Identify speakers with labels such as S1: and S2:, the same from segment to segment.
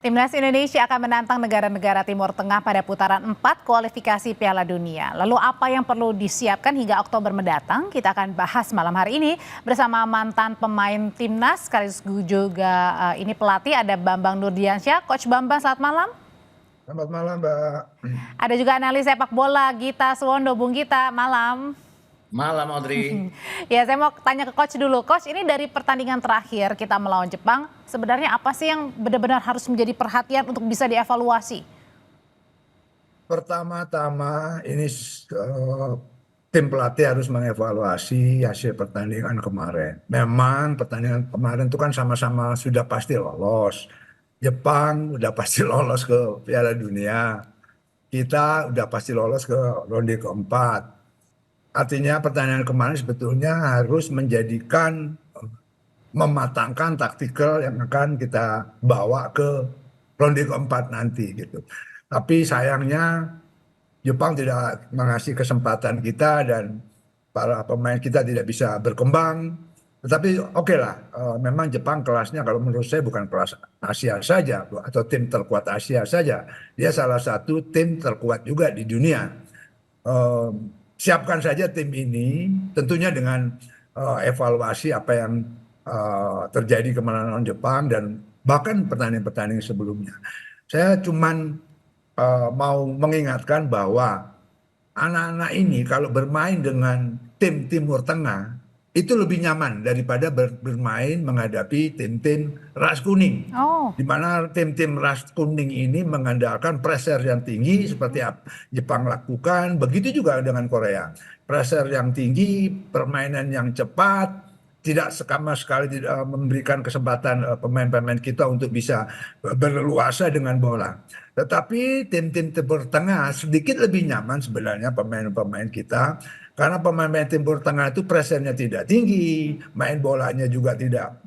S1: Timnas Indonesia akan menantang negara-negara Timur Tengah pada putaran 4 kualifikasi Piala Dunia. Lalu apa yang perlu disiapkan hingga Oktober mendatang? Kita akan bahas malam hari ini bersama mantan pemain Timnas, sekaligus juga ini pelatih, ada Bambang Nurdiansyah. Coach Bambang, selamat malam.
S2: Selamat malam, Mbak.
S1: Ada juga analis sepak bola Gita Suwondo. Bung Gita, malam.
S3: Malam, Audrey.
S1: Ya, saya mau tanya ke Coach dulu. Coach, ini dari pertandingan terakhir kita melawan Jepang, sebenarnya apa sih yang benar-benar harus menjadi perhatian untuk bisa dievaluasi?
S2: Pertama-tama ini tim pelatih harus mengevaluasi hasil pertandingan kemarin. Memang pertandingan kemarin itu kan sama-sama sudah pasti lolos. Jepang udah pasti lolos ke Piala Dunia. Kita udah pasti lolos ke ronde keempat. Artinya pertandingan kemarin sebetulnya harus mematangkan taktikal yang akan kita bawa ke ronde keempat nanti gitu. Tapi sayangnya Jepang tidak mengasih kesempatan kita dan para pemain kita tidak bisa berkembang. Tetapi oke lah, memang Jepang kelasnya kalau menurut saya bukan kelas Asia saja atau tim terkuat Asia saja. Dia salah satu tim terkuat juga di dunia. Siapkan saja tim ini, tentunya dengan evaluasi apa yang terjadi kemarin lawan Jepang dan bahkan pertandingan-pertandingan sebelumnya. Saya cuman mau mengingatkan bahwa anak-anak ini kalau bermain dengan tim Timur Tengah itu lebih nyaman daripada bermain menghadapi tim-tim ras kuning. Di mana tim-tim ras kuning ini mengandalkan pressure yang tinggi seperti Jepang lakukan, begitu juga dengan Korea. Pressure yang tinggi, permainan yang cepat, tidak sama sekali tidak memberikan kesempatan pemain-pemain kita untuk bisa berleluasa dengan bola. Tetapi tim-tim Timur Tengah sedikit lebih nyaman sebenarnya pemain-pemain kita. Karena pemain-pemain Timur Tengah itu pressure-nya tidak tinggi, main bolanya juga tidak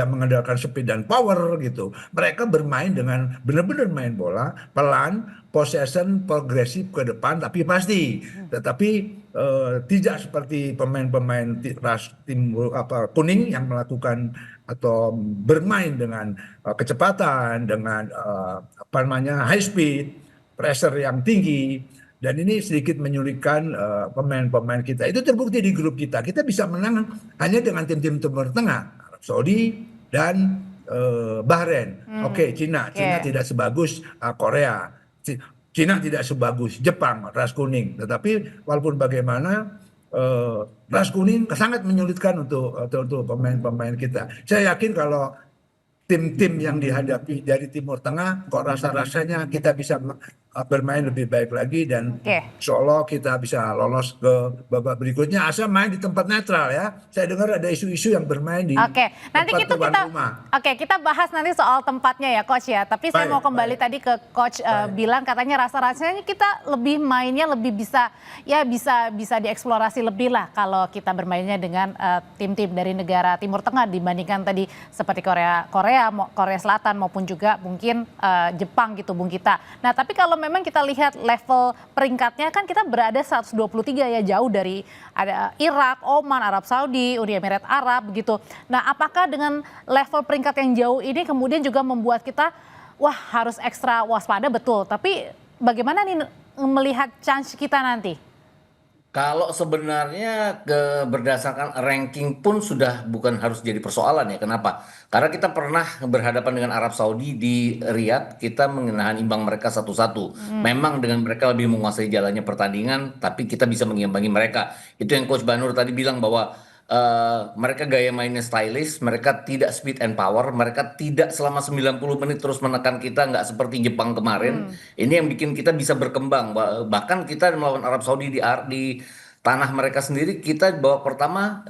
S2: mengandalkan speed dan power gitu. Mereka bermain dengan benar-benar main bola pelan, possession, progresif ke depan, tapi pasti. Tetapi tidak seperti pemain-pemain ras tim kuning yang melakukan atau bermain dengan kecepatan, dengan high speed, pressure yang tinggi. Dan ini sedikit menyulitkan pemain-pemain kita. Itu terbukti di grup kita. Kita bisa menang hanya dengan tim-tim Timur Tengah, Arab Saudi dan Bahrain. Oke, Cina tidak sebagus Korea. Cina tidak sebagus Jepang, ras kuning. Tetapi walaupun bagaimana ras kuning sangat menyulitkan untuk pemain-pemain kita. Saya yakin kalau tim-tim yang dihadapi dari Timur Tengah, kok rasa-rasanya kita bisa bermain lebih baik lagi dan insya Allah kita bisa lolos ke babak berikutnya asal main di tempat netral ya. Saya dengar ada isu-isu yang bermain di
S1: nanti
S2: tempat tuan rumah.
S1: Kita bahas nanti soal tempatnya ya Coach ya. Tapi saya mau kembali tadi ke Coach bilang katanya rasa-rasanya kita lebih mainnya lebih bisa dieksplorasi lebih lah kalau kita bermainnya dengan tim-tim dari negara Timur Tengah dibandingkan tadi seperti Korea Selatan maupun juga mungkin Jepang gitu Bung Gita. Nah tapi kalau memang kita lihat level peringkatnya kan kita berada 123 ya, jauh dari ada Irak, Oman, Arab Saudi, Uni Emirat Arab begitu. Nah apakah dengan level peringkat yang jauh ini kemudian juga membuat kita harus ekstra waspada, betul. Tapi bagaimana nih melihat chance kita nanti?
S3: Kalau sebenarnya berdasarkan ranking pun sudah bukan harus jadi persoalan ya. Kenapa? Karena kita pernah berhadapan dengan Arab Saudi di Riyadh, kita menahan imbang mereka 1-1. Memang dengan mereka lebih menguasai jalannya pertandingan, tapi kita bisa mengimbangi mereka. Itu yang Coach Banur tadi bilang bahwa mereka gaya mainnya stylish, mereka tidak speed and power, mereka tidak selama 90 menit terus menekan kita, nggak seperti Jepang kemarin. Ini yang bikin kita bisa berkembang. Bahkan kita melawan Arab Saudi di tanah mereka sendiri, kita babak pertama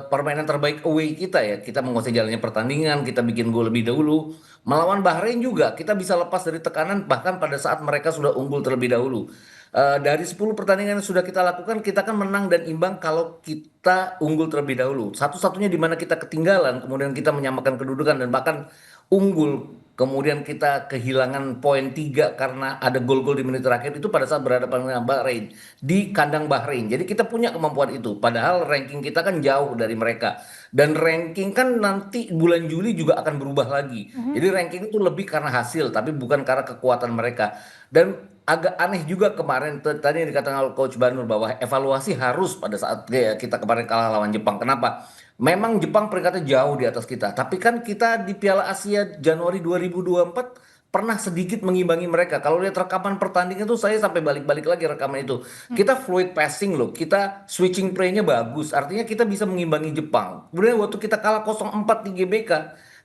S3: permainan terbaik away kita ya. Kita menguasai jalannya pertandingan, kita bikin gol lebih dahulu. Melawan Bahrain juga kita bisa lepas dari tekanan bahkan pada saat mereka sudah unggul terlebih dahulu. Dari 10 pertandingan yang sudah kita lakukan, kita kan menang dan imbang kalau kita unggul terlebih dahulu. Satu-satunya di mana kita ketinggalan, kemudian kita menyamakan kedudukan dan bahkan unggul kemudian kita kehilangan poin 3 karena ada gol-gol di menit terakhir itu pada saat berhadapan dengan Bahrain di kandang Bahrain. Jadi kita punya kemampuan itu. Padahal ranking kita kan jauh dari mereka. Dan ranking kan nanti bulan Juli juga akan berubah lagi. Jadi ranking itu lebih karena hasil, tapi bukan karena kekuatan mereka. Dan agak aneh juga kemarin tadi yang dikatakan oleh Coach Banur bahwa evaluasi harus pada saat kita kemarin kalah lawan Jepang. Kenapa? Memang Jepang peringkatnya jauh di atas kita, tapi kan kita di Piala Asia Januari 2024 pernah sedikit mengimbangi mereka. Kalau lihat rekaman pertandingan itu saya sampai balik-balik lagi rekaman itu. Kita fluid passing loh, kita switching play-nya bagus. Artinya kita bisa mengimbangi Jepang. Kemudian waktu kita kalah 0-4 di GBK,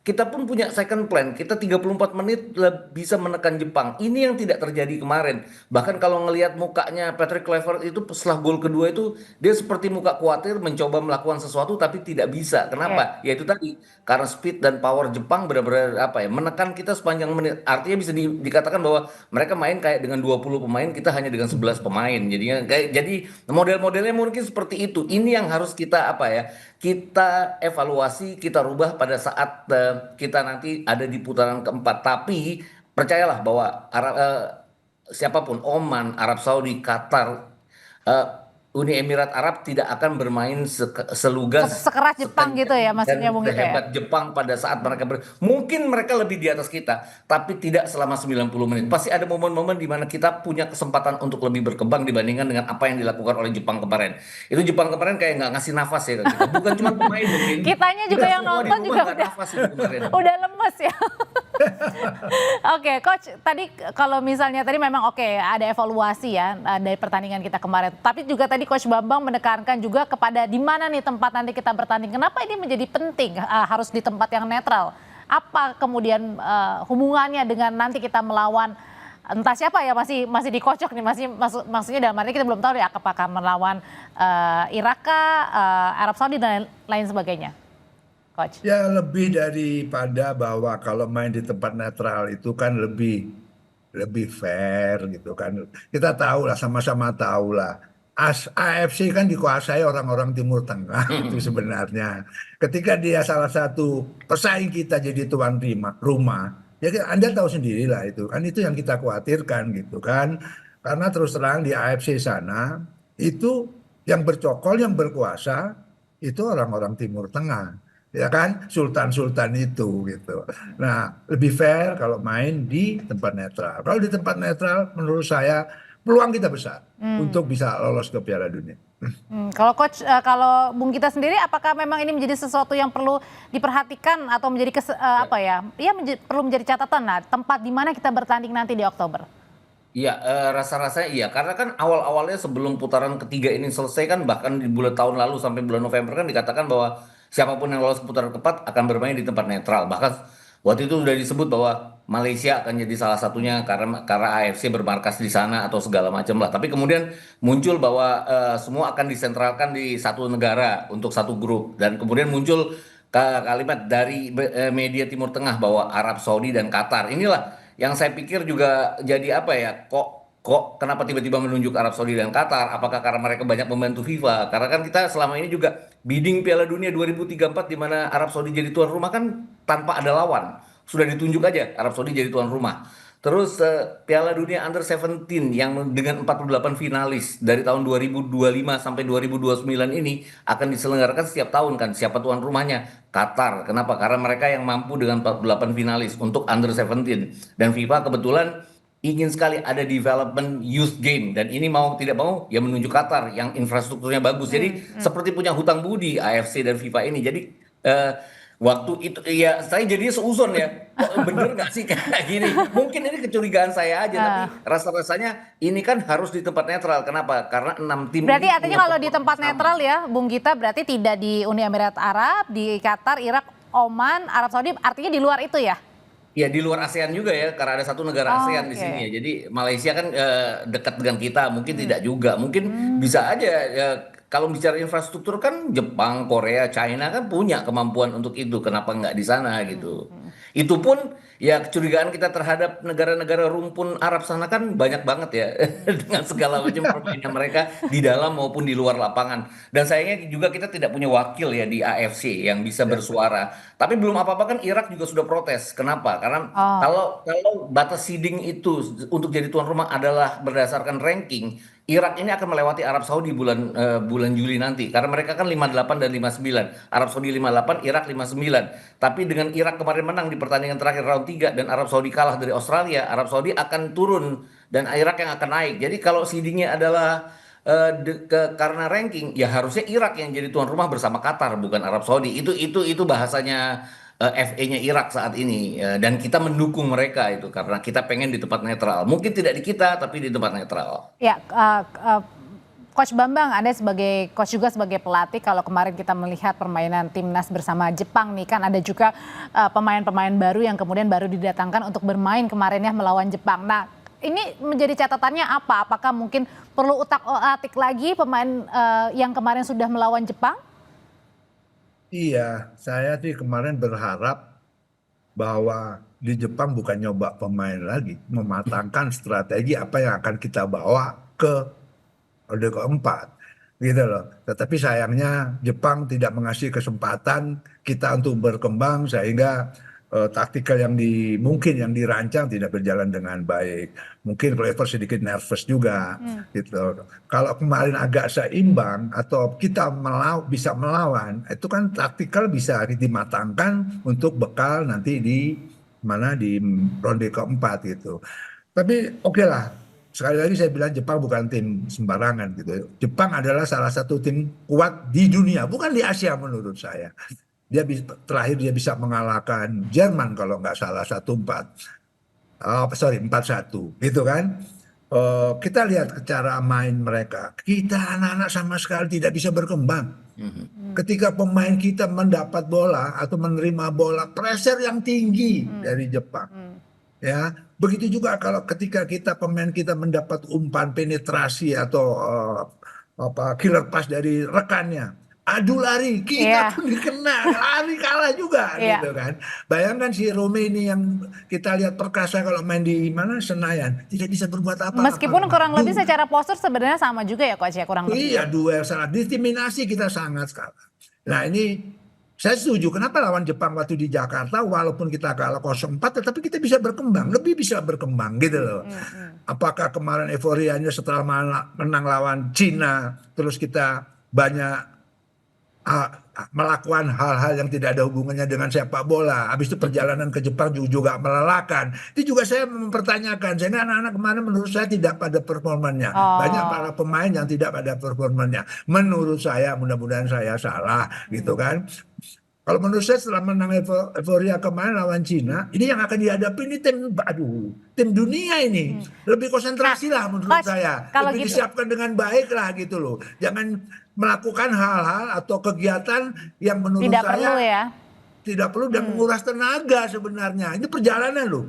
S3: kita pun punya second plan. Kita 34 menit bisa menekan Jepang. Ini yang tidak terjadi kemarin. Bahkan kalau ngelihat mukanya Patrick Kluivert itu setelah gol kedua itu dia seperti muka khawatir mencoba melakukan sesuatu tapi tidak bisa. Kenapa? Ya itu tadi karena speed dan power Jepang benar-benar apa ya menekan kita sepanjang menit. Artinya bisa dikatakan bahwa mereka main kayak dengan 20 pemain, kita hanya dengan 11 pemain. Jadinya jadi model-modelnya mungkin seperti itu. Ini yang harus kita apa ya? Kita evaluasi, kita rubah pada saat kita nanti ada di putaran keempat. Tapi percayalah bahwa siapapun Oman, Arab Saudi, Qatar, eh, Uni Emirat Arab tidak akan bermain selugas
S1: Sekeras Jepang gitu ya
S3: dan
S1: maksudnya Bung Gita ya.
S3: sehebat Jepang pada saat mungkin mereka lebih di atas kita, tapi tidak selama 90 menit. Pasti ada momen-momen di mana kita punya kesempatan untuk lebih berkembang dibandingkan dengan apa yang dilakukan oleh Jepang kemarin. Itu Jepang kemarin kayak nggak ngasih nafas ya ke kita. Bukan cuma pemain mungkin.
S1: Kitanya juga
S3: Kita
S1: yang
S3: semua di
S1: nonton
S3: rumah
S1: juga
S3: nggak nafas itu kemarin.
S1: udah lemes ya. Oke, Coach, tadi kalau misalnya tadi memang oke ada evaluasi ya dari pertandingan kita kemarin. Tapi juga tadi Coach Bambang menekankan juga kepada di mana nih tempat nanti kita bertanding. Kenapa ini menjadi penting harus di tempat yang netral? Apa kemudian hubungannya dengan nanti kita melawan entah siapa ya masih dikocok nih maksudnya dalam arti kita belum tahu ya apakah melawan Irak Arab Saudi dan lain sebagainya. Coach.
S2: Ya lebih daripada bahwa kalau main di tempat netral itu kan lebih fair gitu kan. Kita tahu lah, sama-sama tahu lah. AFC kan dikuasai orang-orang Timur Tengah itu sebenarnya. Ketika dia salah satu pesaing kita jadi tuan rumah, ya Anda tahu sendirilah itu kan, itu yang kita khawatirkan gitu kan. Karena terus terang di AFC sana itu yang bercokol, yang berkuasa itu orang-orang Timur Tengah. Ya kan, sultan-sultan itu gitu. Nah, lebih fair kalau main di tempat netral. Kalau di tempat netral, menurut saya peluang kita besar untuk bisa lolos ke Piala Dunia.
S1: Kalau Coach, kalau Bung Gita sendiri, apakah memang ini menjadi sesuatu yang perlu diperhatikan atau menjadi perlu menjadi catatan? Nah, tempat di mana kita bertanding nanti di Oktober?
S3: Iya, rasa-rasanya iya. Karena kan awal-awalnya sebelum putaran ketiga ini selesai kan bahkan di bulan tahun lalu sampai bulan November kan dikatakan bahwa siapapun yang lolos ke putaran keempat akan bermain di tempat netral. Bahkan waktu itu sudah disebut bahwa Malaysia akan jadi salah satunya karena AFC bermarkas di sana atau segala macam lah. Tapi kemudian muncul bahwa semua akan disentralkan di satu negara untuk satu grup dan kemudian muncul kalimat dari media Timur Tengah bahwa Arab Saudi dan Qatar. Inilah yang saya pikir juga jadi apa ya, kok kenapa tiba-tiba menunjuk Arab Saudi dan Qatar? Apakah karena mereka banyak membantu FIFA? Karena kan kita selama ini juga bidding Piala Dunia 2034 di mana Arab Saudi jadi tuan rumah kan tanpa ada lawan. Sudah ditunjuk aja Arab Saudi jadi tuan rumah. Terus Piala Dunia Under 17 yang dengan 48 finalis dari tahun 2025 sampai 2029 ini akan diselenggarakan setiap tahun kan. Siapa tuan rumahnya? Qatar. Kenapa? Karena mereka yang mampu dengan 48 finalis untuk Under 17. Dan FIFA kebetulan ingin sekali ada development youth game dan ini mau tidak mau ya menunjuk Qatar yang infrastrukturnya bagus. Jadi seperti punya hutang budi AFC dan FIFA ini. Jadi waktu itu ya saya jadinya seuzon ya, kok bener nggak sih kayak gini? Mungkin ini kecurigaan saya aja, tapi rasa-rasanya ini kan harus di tempat netral. Kenapa? Karena 6 tim.
S1: Berarti artinya kalau di tempat netral ya, Bung Gita, berarti tidak di Uni Emirat Arab, di Qatar, Irak, Oman, Arab Saudi, artinya di luar itu ya?
S3: Ya di luar ASEAN juga ya, karena ada satu negara ASEAN di sini ya. Jadi Malaysia kan dekat dengan kita, mungkin tidak juga, mungkin bisa aja. Kalau bicara infrastruktur kan Jepang, Korea, China kan punya kemampuan untuk itu. Kenapa nggak di sana gitu? Itu pun ya kecurigaan kita terhadap negara-negara rumpun Arab sana kan banyak banget ya dengan segala macam permainan mereka di dalam maupun di luar lapangan. Dan sayangnya juga kita tidak punya wakil ya di AFC yang bisa
S2: Ya.
S3: bersuara. Tapi belum apa-apa kan Irak juga sudah protes. Kenapa? Karena
S1: Oh,
S3: kalau batas seeding itu untuk jadi tuan rumah adalah berdasarkan ranking, Irak ini akan melewati Arab Saudi bulan Juli nanti karena mereka kan 58 dan 59. Arab Saudi 58, Irak 59. Tapi dengan Irak kemarin menang di pertandingan terakhir round 3 dan Arab Saudi kalah dari Australia, Arab Saudi akan turun dan Irak yang akan naik. Jadi kalau seedingnya adalah karena ranking, ya harusnya Irak yang jadi tuan rumah bersama Qatar bukan Arab Saudi. Itu bahasanya FA-nya Irak saat ini. Dan kita mendukung mereka itu karena kita pengen di tempat netral. Mungkin tidak di kita tapi di tempat netral.
S1: ya, Coach Bambang, Anda sebagai coach juga sebagai pelatih, kalau kemarin kita melihat permainan timnas bersama Jepang nih, kan ada juga pemain-pemain baru yang kemudian baru didatangkan untuk bermain kemarin ya melawan Jepang. Nah, ini menjadi catatannya apa? Apakah mungkin perlu utak-atik lagi pemain yang kemarin sudah melawan Jepang?
S2: Iya, saya sih kemarin berharap bahwa di Jepang bukan nyoba pemain lagi, mematangkan strategi apa yang akan kita bawa ke ronde keempat, gitu loh. Tetapi sayangnya Jepang tidak mengasih kesempatan kita untuk berkembang sehingga taktikal mungkin yang dirancang tidak berjalan dengan baik. Mungkin Clever sedikit nervous juga, gitu. Kalau kemarin agak seimbang atau kita bisa melawan, itu kan taktikal bisa dimatangkan untuk bekal nanti di mana di ronde keempat gitu. Tapi oke lah. Sekali lagi saya bilang Jepang bukan tim sembarangan gitu. Jepang adalah salah satu tim kuat di dunia, bukan di Asia menurut saya. Terakhir dia bisa mengalahkan Jerman kalau nggak salah 1-4. Sorry 4-1 gitu kan. Kita lihat cara main mereka. Kita anak-anak sama sekali tidak bisa berkembang. Ketika pemain kita mendapat bola atau menerima bola, pressure yang tinggi dari Jepang. Ya, begitu juga kalau ketika pemain kita mendapat umpan penetrasi atau killer pass dari rekannya, adu lari kita
S1: Iya,
S2: pun dikena, lari kalah juga
S1: iya.
S2: gitu kan. Bayangkan si Rome ini yang kita lihat perkasa kalau main di mana Senayan tidak bisa berbuat
S1: Meskipun
S2: apa-apa.
S1: kurang lebih secara postur sebenarnya sama juga ya Coach ya, kurang lebih
S2: Iya,
S1: ya.
S2: duel sangat diskriminasi kita sangat kalah. Nah ini saya setuju. Kenapa lawan Jepang waktu di Jakarta walaupun kita kalah 0-4 tetapi kita bisa berkembang, lebih bisa berkembang gitu loh. Apakah kemarin euforianya setelah menang lawan Cina terus kita banyak melakukan hal-hal yang tidak ada hubungannya dengan sepak bola. Habis itu perjalanan ke Jepang juga melelahkan. Itu juga saya mempertanyakan. Sehingga anak-anak kemarin menurut saya tidak pada performanya. Banyak
S1: Oh,
S2: para pemain yang tidak pada performanya. Menurut saya, mudah-mudahan saya salah gitu kan. Kalau menurut saya setelah menang euforia kemarin lawan Cina, ini yang akan dihadapi ini tim dunia ini. Lebih
S1: nah
S2: konsentrasi lah menurut
S1: Coach,
S2: saya.
S1: kalau
S2: Lebih
S1: gitu,
S2: disiapkan dengan baik lah gitu loh. Jangan melakukan hal-hal atau kegiatan yang menurut
S1: tidak perlu
S2: saya
S1: ya.
S2: tidak perlu dan menguras tenaga sebenarnya. Ini perjalanan loh.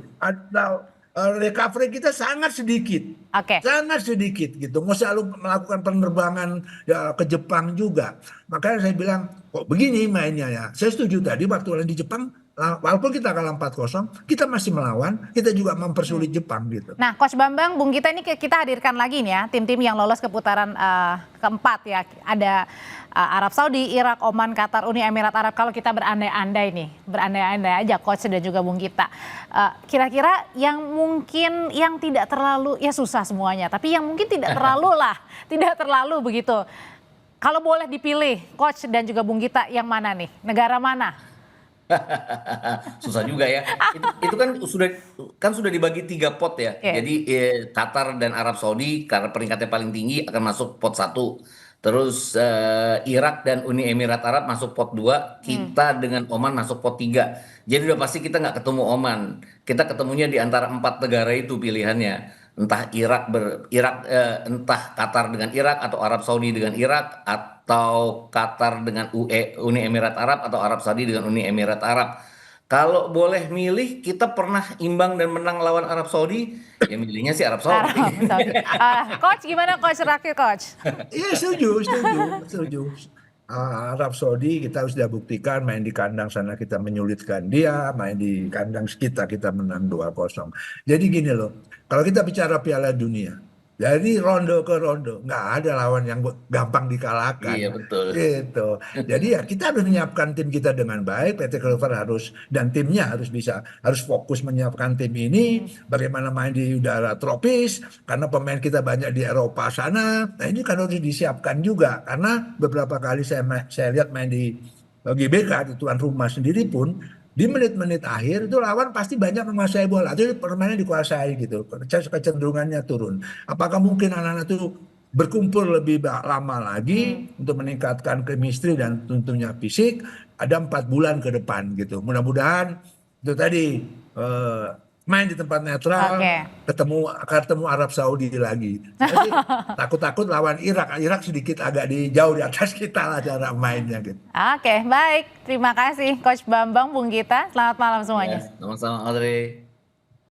S2: Recovery kita sangat sedikit.
S1: Oke.
S2: Sangat sedikit gitu. Nggak selalu melakukan penerbangan ya, ke Jepang juga. Makanya saya bilang, kok begini mainnya ya. Saya setuju tadi waktu di Jepang, walaupun kita kalah 4-0, kita masih melawan, kita juga mempersulit Jepang gitu.
S1: Nah, Coach Bambang, Bung Gita ini kita hadirkan lagi nih ya, tim-tim yang lolos ke putaran keempat ya. Ada Arab Saudi, Irak, Oman, Qatar, Uni Emirat Arab. Kalau kita berandai-andai nih, berandai-andai aja Coach dan juga Bung Gita. Kira-kira yang mungkin yang tidak terlalu, ya susah semuanya, tapi yang mungkin tidak terlalu lah, tidak terlalu begitu. Kalau boleh dipilih, Coach dan juga Bung Gita, yang mana nih? Negara mana?
S3: Susah juga ya. Itu kan sudah dibagi 3 pot ya.
S1: Iya.
S3: Jadi Qatar dan Arab Saudi karena peringkatnya paling tinggi akan masuk pot 1. Terus Irak dan Uni Emirat Arab masuk pot 2. Kita dengan Oman masuk pot 3. Jadi udah pasti kita nggak ketemu Oman. Kita ketemunya di antara 4 negara itu pilihannya. Entah entah Qatar dengan Irak atau Arab Saudi dengan Irak atau Qatar dengan Uni Emirat Arab atau Arab Saudi dengan Uni Emirat Arab. Kalau boleh milih, kita pernah imbang dan menang lawan Arab Saudi, ya milihnya sih Arab Saudi.
S1: Arab Saudi. Coach, gimana Coach? Terakhir Coach.
S2: Iya setuju. Arab Saudi kita sudah buktikan main di kandang sana kita menyulitkan dia, main di kandang kita menang 2-0. Jadi gini loh, kalau kita bicara Piala Dunia, dari ronde ke ronde nggak ada lawan yang gampang
S3: Iya
S2: dikalahkan
S3: betul.
S2: gitu. Jadi ya kita harus menyiapkan tim kita dengan baik. PT Clover harus dan timnya harus fokus menyiapkan tim ini. Bagaimana main di udara tropis karena pemain kita banyak di Eropa sana. Nah ini kan harus disiapkan juga karena beberapa kali saya lihat main di GBK di tuan rumah sendiri pun di menit-menit akhir itu lawan pasti banyak menguasai bola. Itu permainan dikuasai gitu. Kecenderungannya turun. Apakah mungkin anak-anak itu berkumpul lebih lama lagi untuk meningkatkan chemistry dan tentunya fisik ada 4 bulan ke depan gitu. Mudah-mudahan itu tadi eh, main di tempat netral
S1: Oke.
S2: ketemu Arab Saudi lagi. Jadi takut-takut lawan Irak. Irak sedikit agak jauh di atas kita lah cara mainnya gitu.
S1: Oke, baik. Terima kasih Coach Bambang, Bung Gita. Selamat malam
S3: Ya,
S1: semuanya.
S3: sama-sama Audrey.